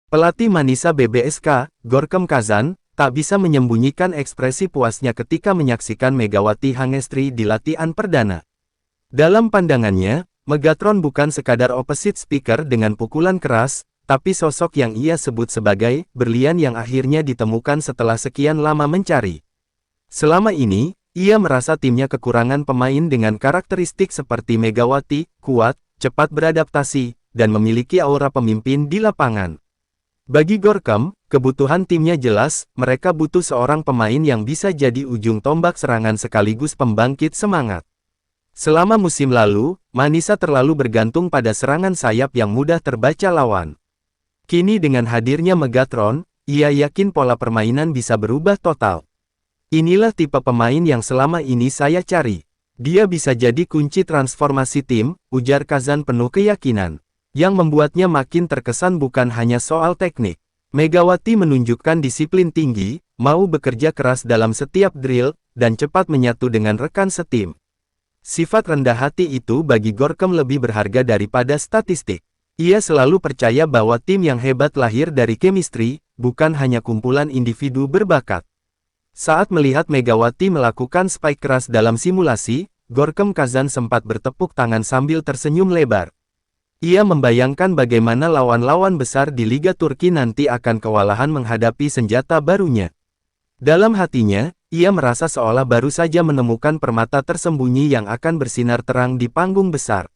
Pelatih Manisa BBSK, Gorkem Kazan, tak bisa menyembunyikan ekspresi puasnya ketika menyaksikan Megawati Hangestri di latihan perdana. Dalam pandangannya, Megatron bukan sekadar opposite speaker dengan pukulan keras, tapi sosok yang ia sebut sebagai berlian yang akhirnya ditemukan setelah sekian lama mencari. Selama ini, ia merasa timnya kekurangan pemain dengan karakteristik seperti Megawati, kuat, cepat beradaptasi, dan memiliki aura pemimpin di lapangan. Bagi Gorkem, kebutuhan timnya jelas, mereka butuh seorang pemain yang bisa jadi ujung tombak serangan sekaligus pembangkit semangat. Selama musim lalu, Manisa terlalu bergantung pada serangan sayap yang mudah terbaca lawan. Kini dengan hadirnya Megatron, ia yakin pola permainan bisa berubah total. Inilah tipe pemain yang selama ini saya cari. Dia bisa jadi kunci transformasi tim, ujar Kazan penuh keyakinan. Yang membuatnya makin terkesan bukan hanya soal teknik. Megawati menunjukkan disiplin tinggi, mau bekerja keras dalam setiap drill, dan cepat menyatu dengan rekan setim. Sifat rendah hati itu bagi Gorkem lebih berharga daripada statistik. Ia selalu percaya bahwa tim yang hebat lahir dari chemistry, bukan hanya kumpulan individu berbakat. Saat melihat Megawati melakukan spike keras dalam simulasi, Gorkem Kazan sempat bertepuk tangan sambil tersenyum lebar. Ia membayangkan bagaimana lawan-lawan besar di Liga Turki nanti akan kewalahan menghadapi senjata barunya. Dalam hatinya, ia merasa seolah baru saja menemukan permata tersembunyi yang akan bersinar terang di panggung besar.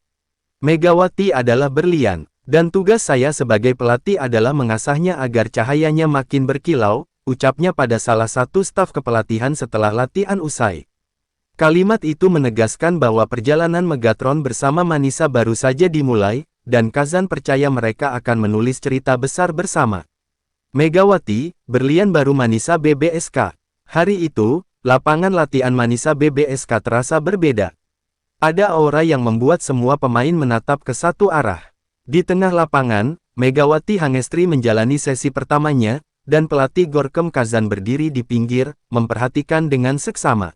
Megawati adalah berlian, dan tugas saya sebagai pelatih adalah mengasahnya agar cahayanya makin berkilau, ucapnya pada salah satu staf kepelatihan setelah latihan usai. Kalimat itu menegaskan bahwa perjalanan Megatron bersama Manisa baru saja dimulai, dan Kazan percaya mereka akan menulis cerita besar bersama. Megawati, berlian baru Manisa BBSK. Hari itu, lapangan latihan Manisa BBSK terasa berbeda. Ada aura yang membuat semua pemain menatap ke satu arah. Di tengah lapangan, Megawati Hangestri menjalani sesi pertamanya, dan pelatih Gorkem Kazan berdiri di pinggir, memperhatikan dengan seksama.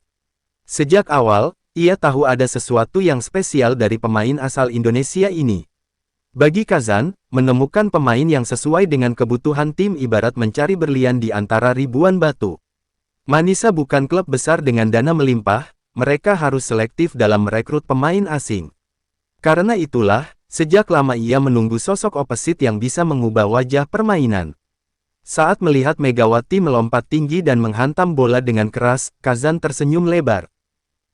Sejak awal, ia tahu ada sesuatu yang spesial dari pemain asal Indonesia ini. Bagi Kazan, menemukan pemain yang sesuai dengan kebutuhan tim ibarat mencari berlian di antara ribuan batu. Manisa bukan klub besar dengan dana melimpah, mereka harus selektif dalam merekrut pemain asing. Karena itulah, sejak lama ia menunggu sosok opposite yang bisa mengubah wajah permainan. Saat melihat Megawati melompat tinggi dan menghantam bola dengan keras, Kazan tersenyum lebar.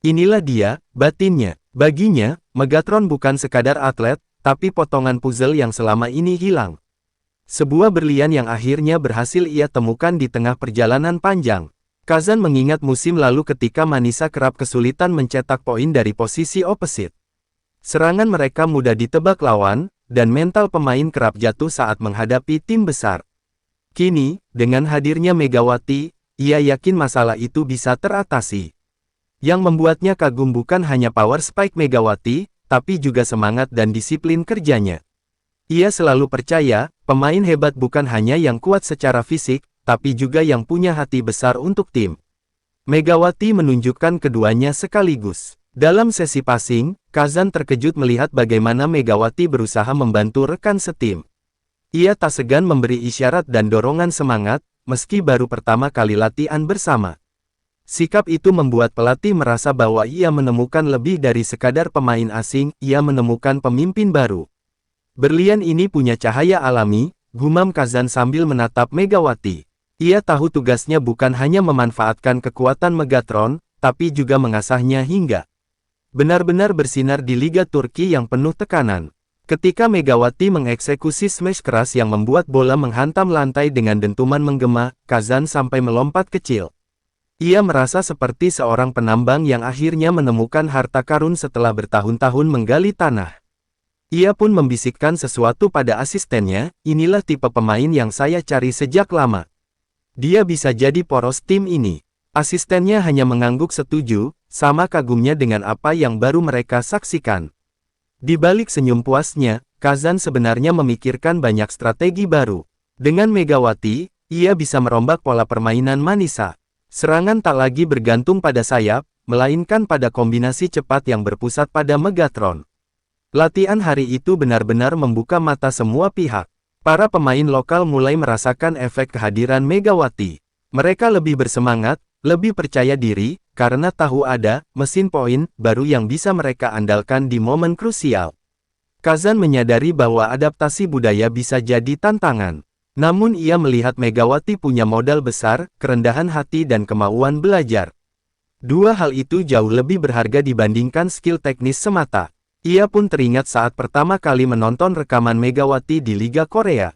Inilah dia, batinnya. Baginya, Megatron bukan sekadar atlet, tapi potongan puzzle yang selama ini hilang. Sebuah berlian yang akhirnya berhasil ia temukan di tengah perjalanan panjang. Kazan mengingat musim lalu ketika Manisa kerap kesulitan mencetak poin dari posisi opposite. Serangan mereka mudah ditebak lawan, dan mental pemain kerap jatuh saat menghadapi tim besar. Kini, dengan hadirnya Megawati, ia yakin masalah itu bisa teratasi. Yang membuatnya kagum bukan hanya power spike Megawati, tapi juga semangat dan disiplin kerjanya. Ia selalu percaya, pemain hebat bukan hanya yang kuat secara fisik, tapi juga yang punya hati besar untuk tim. Megawati menunjukkan keduanya sekaligus. Dalam sesi passing, Kazan terkejut melihat bagaimana Megawati berusaha membantu rekan setim. Ia tak segan memberi isyarat dan dorongan semangat, meski baru pertama kali latihan bersama. Sikap itu membuat pelatih merasa bahwa ia menemukan lebih dari sekadar pemain asing, ia menemukan pemimpin baru. Berlian ini punya cahaya alami, gumam Kazan sambil menatap Megawati. Ia tahu tugasnya bukan hanya memanfaatkan kekuatan Megatron, tapi juga mengasahnya hingga benar-benar bersinar di Liga Turki yang penuh tekanan. Ketika Megawati mengeksekusi smash keras yang membuat bola menghantam lantai dengan dentuman menggema, Kazan sampai melompat kecil. Ia merasa seperti seorang penambang yang akhirnya menemukan harta karun setelah bertahun-tahun menggali tanah. Ia pun membisikkan sesuatu pada asistennya, inilah tipe pemain yang saya cari sejak lama. Dia bisa jadi poros tim ini. Asistennya hanya mengangguk setuju, sama kagumnya dengan apa yang baru mereka saksikan. Di balik senyum puasnya, Kazan sebenarnya memikirkan banyak strategi baru. Dengan Megawati, ia bisa merombak pola permainan Manisa. Serangan tak lagi bergantung pada sayap, melainkan pada kombinasi cepat yang berpusat pada Megatron. Latihan hari itu benar-benar membuka mata semua pihak. Para pemain lokal mulai merasakan efek kehadiran Megawati. Mereka lebih bersemangat, lebih percaya diri, karena tahu ada mesin poin baru yang bisa mereka andalkan di momen krusial. Kazan menyadari bahwa adaptasi budaya bisa jadi tantangan. Namun ia melihat Megawati punya modal besar, kerendahan hati dan kemauan belajar. Dua hal itu jauh lebih berharga dibandingkan skill teknis semata. Ia pun teringat saat pertama kali menonton rekaman Megawati di Liga Korea.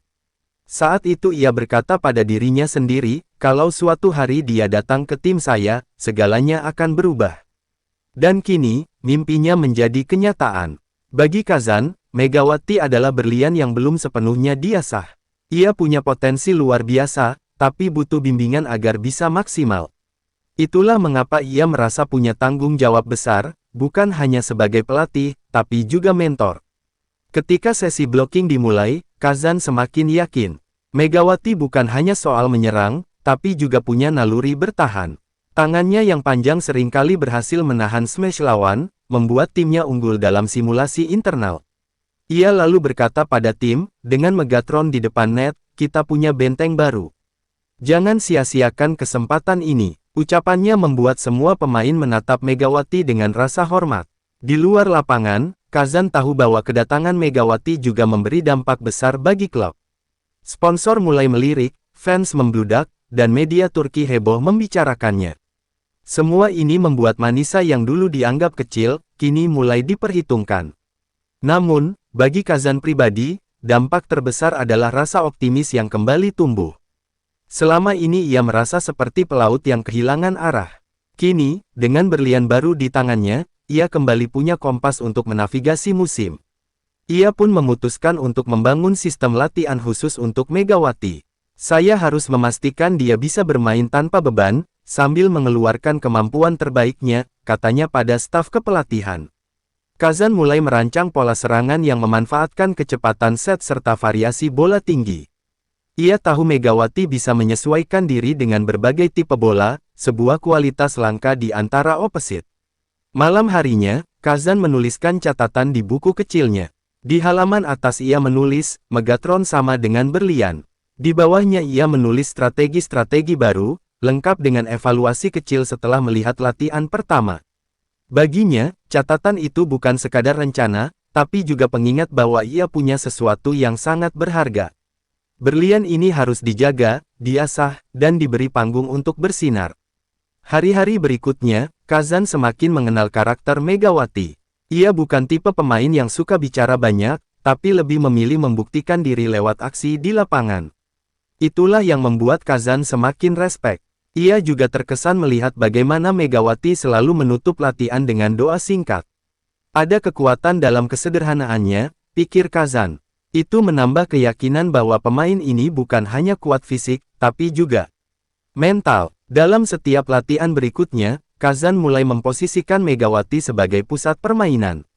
Saat itu ia berkata pada dirinya sendiri, kalau suatu hari dia datang ke tim saya, segalanya akan berubah. Dan kini, mimpinya menjadi kenyataan. Bagi Kazan, Megawati adalah berlian yang belum sepenuhnya diasah. Ia punya potensi luar biasa, tapi butuh bimbingan agar bisa maksimal. Itulah mengapa ia merasa punya tanggung jawab besar, bukan hanya sebagai pelatih, tapi juga mentor. Ketika sesi blocking dimulai, Kazan semakin yakin. Megawati bukan hanya soal menyerang, tapi juga punya naluri bertahan. Tangannya yang panjang seringkali berhasil menahan smash lawan, membuat timnya unggul dalam simulasi internal. Ia lalu berkata pada tim, dengan Megatron di depan net, kita punya benteng baru. Jangan sia-siakan kesempatan ini. Ucapannya membuat semua pemain menatap Megawati dengan rasa hormat. Di luar lapangan, Kazan tahu bahwa kedatangan Megawati juga memberi dampak besar bagi klub. Sponsor mulai melirik, fans membludak, dan media Turki heboh membicarakannya. Semua ini membuat Manisa yang dulu dianggap kecil, kini mulai diperhitungkan. Namun, bagi Kazan pribadi, dampak terbesar adalah rasa optimis yang kembali tumbuh. Selama ini ia merasa seperti pelaut yang kehilangan arah. Kini, dengan berlian baru di tangannya, ia kembali punya kompas untuk menavigasi musim. Ia pun memutuskan untuk membangun sistem latihan khusus untuk Megawati. Saya harus memastikan dia bisa bermain tanpa beban, sambil mengeluarkan kemampuan terbaiknya, katanya pada staf kepelatihan. Kazan mulai merancang pola serangan yang memanfaatkan kecepatan set serta variasi bola tinggi. Ia tahu Megawati bisa menyesuaikan diri dengan berbagai tipe bola, sebuah kualitas langka di antara opposite. Malam harinya, Kazan menuliskan catatan di buku kecilnya. Di halaman atas ia menulis, Megatron sama dengan berlian. Di bawahnya ia menulis strategi-strategi baru, lengkap dengan evaluasi kecil setelah melihat latihan pertama. Baginya, catatan itu bukan sekadar rencana, tapi juga pengingat bahwa ia punya sesuatu yang sangat berharga. Berlian ini harus dijaga, diasah, dan diberi panggung untuk bersinar. Hari-hari berikutnya, Kazan semakin mengenal karakter Megawati. Ia bukan tipe pemain yang suka bicara banyak, tapi lebih memilih membuktikan diri lewat aksi di lapangan. Itulah yang membuat Kazan semakin respek. Ia juga terkesan melihat bagaimana Megawati selalu menutup latihan dengan doa singkat. Ada kekuatan dalam kesederhanaannya, pikir Kazan. Itu menambah keyakinan bahwa pemain ini bukan hanya kuat fisik, tapi juga mental. Dalam setiap latihan berikutnya, Kazan mulai memposisikan Megawati sebagai pusat permainan.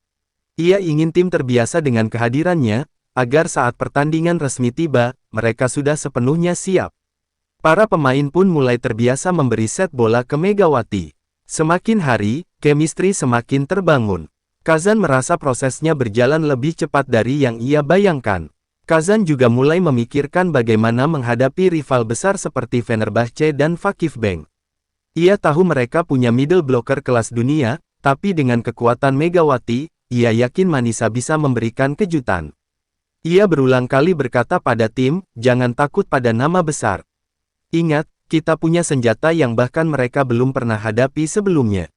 Ia ingin tim terbiasa dengan kehadirannya, agar saat pertandingan resmi tiba, mereka sudah sepenuhnya siap. Para pemain pun mulai terbiasa memberi set bola ke Megawati. Semakin hari, chemistry semakin terbangun. Kazan merasa prosesnya berjalan lebih cepat dari yang ia bayangkan. Kazan juga mulai memikirkan bagaimana menghadapi rival besar seperti Fenerbahce dan Vakifbank. Ia tahu mereka punya middle blocker kelas dunia, tapi dengan kekuatan Megawati, ia yakin Manisa bisa memberikan kejutan. Ia berulang kali berkata pada tim, jangan takut pada nama besar. Ingat, kita punya senjata yang bahkan mereka belum pernah hadapi sebelumnya.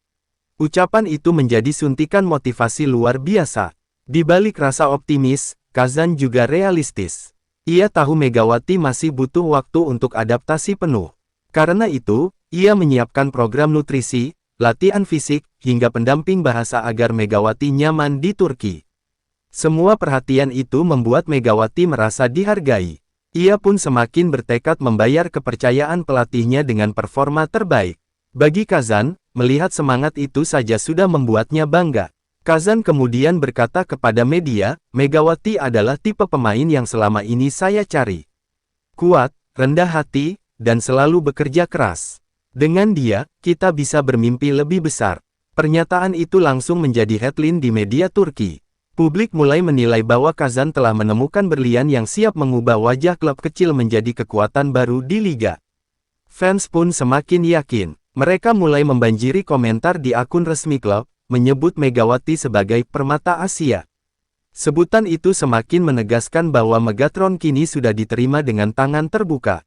Ucapan itu menjadi suntikan motivasi luar biasa. Di balik rasa optimis, Kazan juga realistis. Ia tahu Megawati masih butuh waktu untuk adaptasi penuh. Karena itu, ia menyiapkan program nutrisi, latihan fisik, hingga pendamping bahasa agar Megawati nyaman di Turki. Semua perhatian itu membuat Megawati merasa dihargai. Ia pun semakin bertekad membayar kepercayaan pelatihnya dengan performa terbaik. Bagi Kazan, melihat semangat itu saja sudah membuatnya bangga. Kazan kemudian berkata kepada media, Megawati adalah tipe pemain yang selama ini saya cari. Kuat, rendah hati, dan selalu bekerja keras. Dengan dia, kita bisa bermimpi lebih besar. Pernyataan itu langsung menjadi headline di media Turki. Publik mulai menilai bahwa Kazan telah menemukan berlian yang siap mengubah wajah klub kecil menjadi kekuatan baru di liga. Fans pun semakin yakin. Mereka mulai membanjiri komentar di akun resmi klub, menyebut Megawati sebagai permata Asia. Sebutan itu semakin menegaskan bahwa Megatron kini sudah diterima dengan tangan terbuka.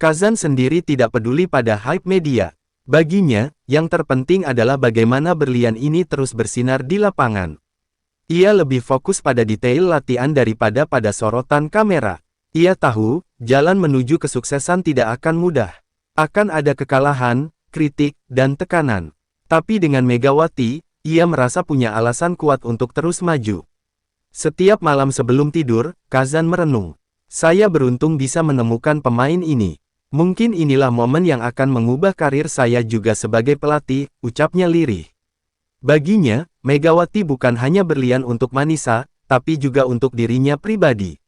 Kazan sendiri tidak peduli pada hype media. Baginya, yang terpenting adalah bagaimana berlian ini terus bersinar di lapangan. Ia lebih fokus pada detail latihan daripada pada sorotan kamera. Ia tahu, jalan menuju kesuksesan tidak akan mudah. Akan ada kekalahan, kritik, dan tekanan. Tapi dengan Megawati, ia merasa punya alasan kuat untuk terus maju. Setiap malam sebelum tidur, Kazan merenung. Saya beruntung bisa menemukan pemain ini. Mungkin inilah momen yang akan mengubah karir saya juga sebagai pelatih, ucapnya lirih. Baginya, Megawati bukan hanya berlian untuk Manisa, tapi juga untuk dirinya pribadi.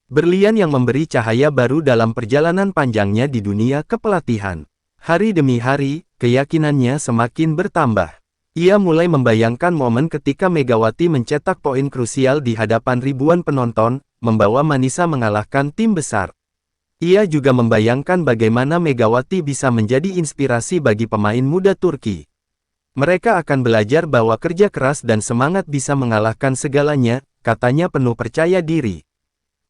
Berlian yang memberi cahaya baru dalam perjalanan panjangnya di dunia kepelatihan. Hari demi hari, keyakinannya semakin bertambah. Ia mulai membayangkan momen ketika Megawati mencetak poin krusial di hadapan ribuan penonton, membawa Manisa mengalahkan tim besar. Ia juga membayangkan bagaimana Megawati bisa menjadi inspirasi bagi pemain muda Turki. Mereka akan belajar bahwa kerja keras dan semangat bisa mengalahkan segalanya, katanya penuh percaya diri.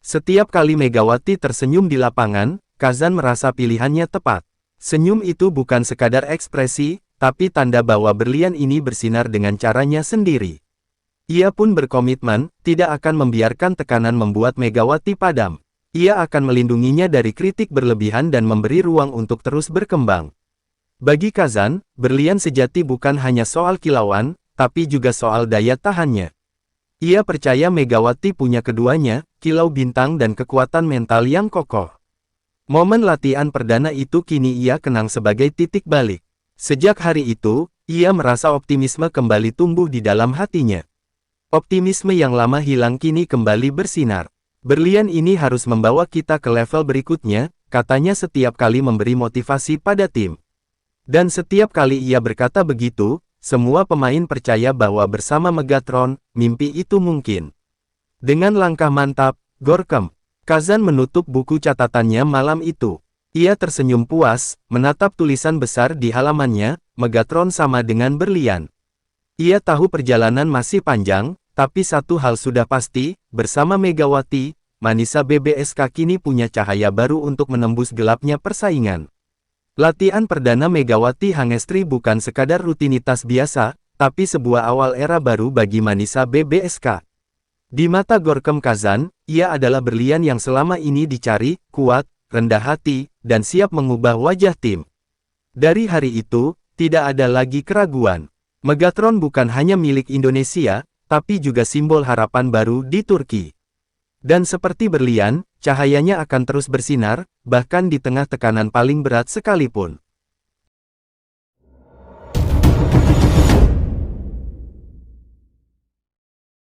Setiap kali Megawati tersenyum di lapangan, Kazan merasa pilihannya tepat. Senyum itu bukan sekadar ekspresi, tapi tanda bahwa berlian ini bersinar dengan caranya sendiri. Ia pun berkomitmen, tidak akan membiarkan tekanan membuat Megawati padam. Ia akan melindunginya dari kritik berlebihan dan memberi ruang untuk terus berkembang. Bagi Kazan, berlian sejati bukan hanya soal kilauan, tapi juga soal daya tahannya. Ia percaya Megawati punya keduanya, kilau bintang dan kekuatan mental yang kokoh. Momen latihan perdana itu kini ia kenang sebagai titik balik. Sejak hari itu, ia merasa optimisme kembali tumbuh di dalam hatinya. Optimisme yang lama hilang kini kembali bersinar. Berlian ini harus membawa kita ke level berikutnya, katanya setiap kali memberi motivasi pada tim. Dan setiap kali ia berkata begitu, semua pemain percaya bahwa bersama Megatron, mimpi itu mungkin. Dengan langkah mantap, Gorkem, Kazan menutup buku catatannya malam itu. Ia tersenyum puas, menatap tulisan besar di halamannya, Megatron sama dengan berlian. Ia tahu perjalanan masih panjang, tapi satu hal sudah pasti, bersama Megawati, Manisa BBSK kini punya cahaya baru untuk menembus gelapnya persaingan. Latihan perdana Megawati Hangestri bukan sekadar rutinitas biasa, tapi sebuah awal era baru bagi Manisa BBSK. Di mata Gorkem Kazan, ia adalah berlian yang selama ini dicari, kuat, rendah hati, dan siap mengubah wajah tim. Dari hari itu, tidak ada lagi keraguan. Megatron bukan hanya milik Indonesia, tapi juga simbol harapan baru di Turki. Dan seperti berlian, cahayanya akan terus bersinar, bahkan di tengah tekanan paling berat sekalipun.